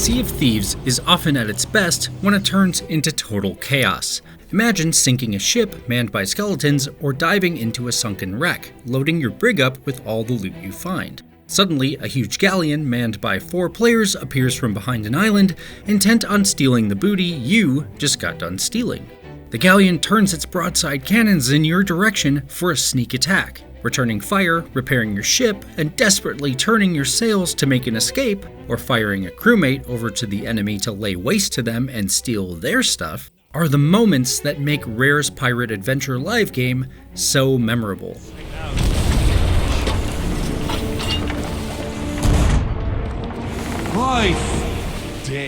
Sea of Thieves is often at its best when it turns into total chaos. Imagine sinking a ship manned by skeletons or diving into a sunken wreck, loading your brig up with all the loot you find. Suddenly, a huge galleon manned by 4 players appears from behind an island, intent on stealing the booty you just got done stealing. The galleon turns its broadside cannons in your direction for a sneak attack, returning fire, repairing your ship, and desperately turning your sails to make an escape, or firing a crewmate over to the enemy to lay waste to them and steal their stuff, are the moments that make Rare's pirate adventure live game so memorable.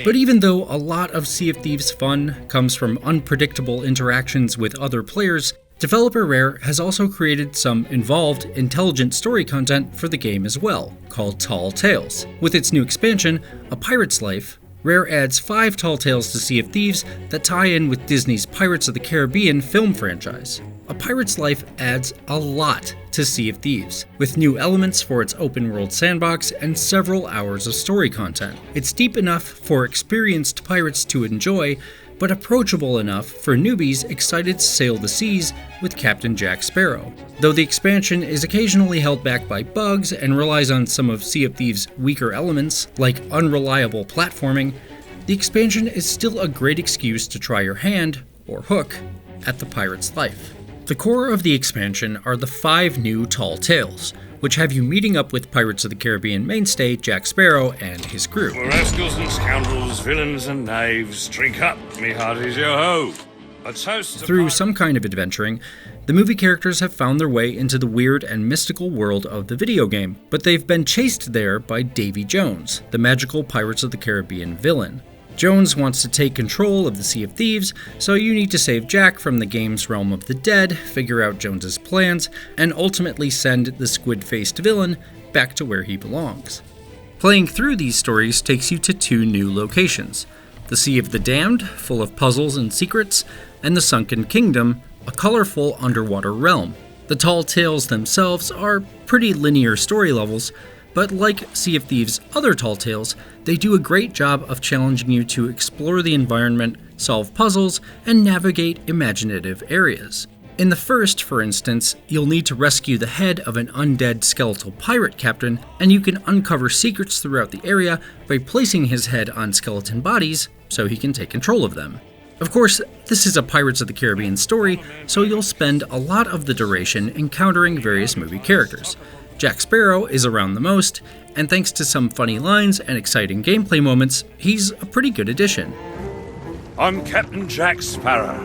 But even though a lot of Sea of Thieves fun comes from unpredictable interactions with other players, developer Rare has also created some involved, intelligent story content for the game as well, called Tall Tales. With its new expansion, A Pirate's Life, Rare adds 5 Tall Tales to Sea of Thieves that tie in with Disney's Pirates of the Caribbean film franchise. A Pirate's Life adds a lot to Sea of Thieves, with new elements for its open-world sandbox and several hours of story content. It's deep enough for experienced pirates to enjoy, but approachable enough for newbies excited to sail the seas with Captain Jack Sparrow. Though the expansion is occasionally held back by bugs and relies on some of Sea of Thieves' weaker elements, like unreliable platforming, the expansion is still a great excuse to try your hand, or hook, at the pirate's life. The core of the expansion are the 5 new Tall Tales, which have you meeting up with Pirates of the Caribbean mainstay Jack Sparrow and his crew. Rascals and scoundrels, villains and knaves, drink up, me hearties, yo-ho! A toast to Through some kind of adventuring, the movie characters have found their way into the weird and mystical world of the video game, but they've been chased there by Davy Jones, the magical Pirates of the Caribbean villain. Jones wants to take control of the Sea of Thieves, so you need to save Jack from the game's realm of the dead, figure out Jones's plans, and ultimately send the squid-faced villain back to where he belongs. Playing through these stories takes you to 2 new locations: the Sea of the Damned, full of puzzles and secrets, and the Sunken Kingdom, a colorful underwater realm. The Tall Tales themselves are pretty linear story levels, but like Sea of Thieves' other Tall Tales, they do a great job of challenging you to explore the environment, solve puzzles, and navigate imaginative areas. In the first, for instance, you'll need to rescue the head of an undead skeletal pirate captain, and you can uncover secrets throughout the area by placing his head on skeleton bodies so he can take control of them. Of course, this is a Pirates of the Caribbean story, so you'll spend a lot of the duration encountering various movie characters. Jack Sparrow is around the most, and thanks to some funny lines and exciting gameplay moments, he's a pretty good addition. I'm Captain Jack Sparrow.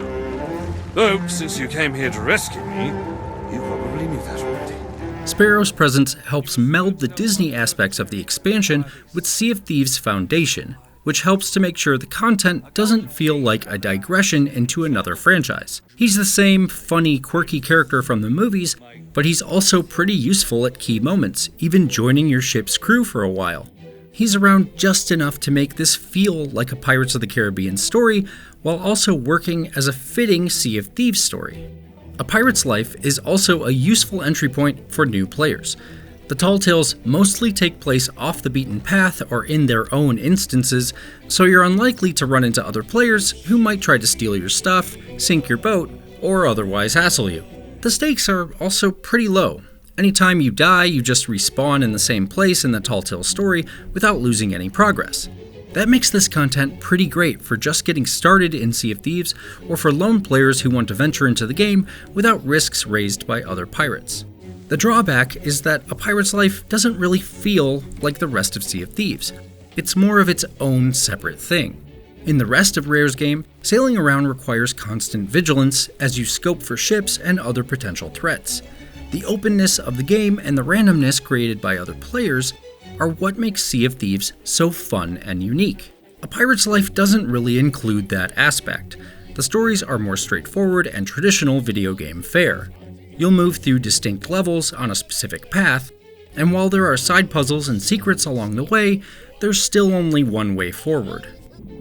Though, since you came here to rescue me, you probably knew that already. Sparrow's presence helps meld the Disney aspects of the expansion with Sea of Thieves' foundation, which helps to make sure the content doesn't feel like a digression into another franchise. He's the same funny, quirky character from the movies, but he's also pretty useful at key moments, even joining your ship's crew for a while. He's around just enough to make this feel like a Pirates of the Caribbean story, while also working as a fitting Sea of Thieves story. A Pirate's Life is also a useful entry point for new players. The Tall Tales mostly take place off the beaten path or in their own instances, so you're unlikely to run into other players who might try to steal your stuff, sink your boat, or otherwise hassle you. The stakes are also pretty low. Anytime you die, you just respawn in the same place in the Tall Tales story without losing any progress. That makes this content pretty great for just getting started in Sea of Thieves, or for lone players who want to venture into the game without risks raised by other pirates. The drawback is that A Pirate's Life doesn't really feel like the rest of Sea of Thieves. It's more of its own separate thing. In the rest of Rare's game, sailing around requires constant vigilance as you scope for ships and other potential threats. The openness of the game and the randomness created by other players are what makes Sea of Thieves so fun and unique. A Pirate's Life doesn't really include that aspect. The stories are more straightforward and traditional video game fare. You'll move through distinct levels on a specific path, and while there are side puzzles and secrets along the way, there's still only one way forward.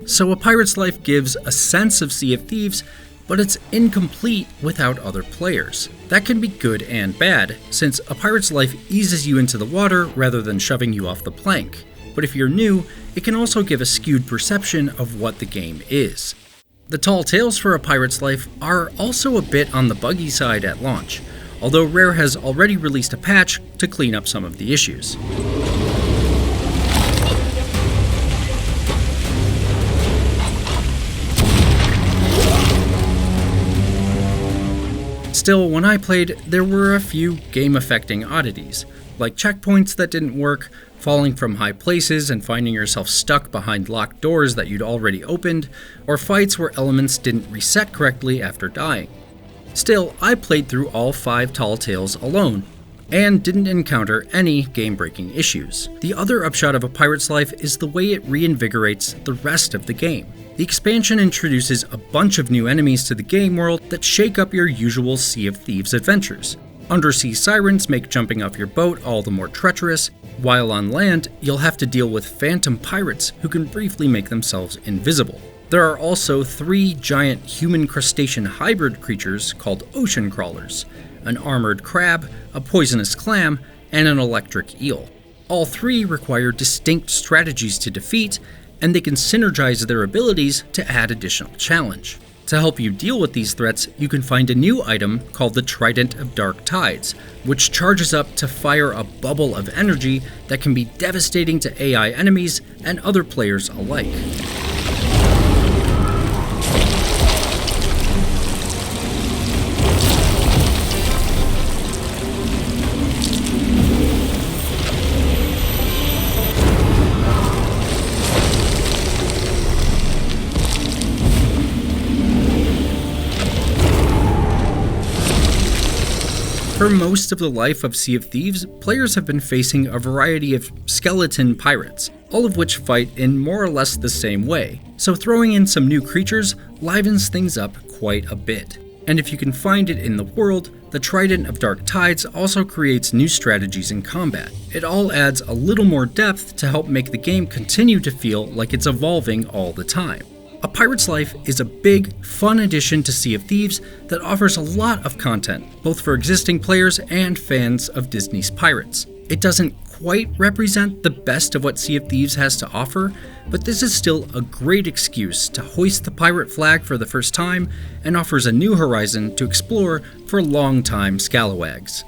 So A Pirate's Life gives a sense of Sea of Thieves, but it's incomplete without other players. That can be good and bad, since A Pirate's Life eases you into the water rather than shoving you off the plank. But if you're new, it can also give a skewed perception of what the game is. The tall tales for A Pirate's Life are also a bit on the buggy side at launch, although Rare has already released a patch to clean up some of the issues. Still, when I played, there were a few game-affecting oddities, like checkpoints that didn't work, falling from high places and finding yourself stuck behind locked doors that you'd already opened, or fights where elements didn't reset correctly after dying. Still, I played through all 5 Tall Tales alone, and didn't encounter any game-breaking issues. The other upshot of A Pirate's Life is the way it reinvigorates the rest of the game. The expansion introduces a bunch of new enemies to the game world that shake up your usual Sea of Thieves adventures. Undersea sirens make jumping off your boat all the more treacherous, while on land, you'll have to deal with phantom pirates who can briefly make themselves invisible. There are also 3 giant human crustacean hybrid creatures called ocean crawlers, an armored crab, a poisonous clam, and an electric eel. All 3 require distinct strategies to defeat, and they can synergize their abilities to add additional challenge. To help you deal with these threats, you can find a new item called the Trident of Dark Tides, which charges up to fire a bubble of energy that can be devastating to AI enemies and other players alike. For most of the life of Sea of Thieves, players have been facing a variety of skeleton pirates, all of which fight in more or less the same way, so throwing in some new creatures livens things up quite a bit. And if you can find it in the world, the Trident of Dark Tides also creates new strategies in combat. It all adds a little more depth to help make the game continue to feel like it's evolving all the time. A Pirate's Life is a big, fun addition to Sea of Thieves that offers a lot of content, both for existing players and fans of Disney's pirates. It doesn't quite represent the best of what Sea of Thieves has to offer, but this is still a great excuse to hoist the pirate flag for the first time and offers a new horizon to explore for longtime scalawags.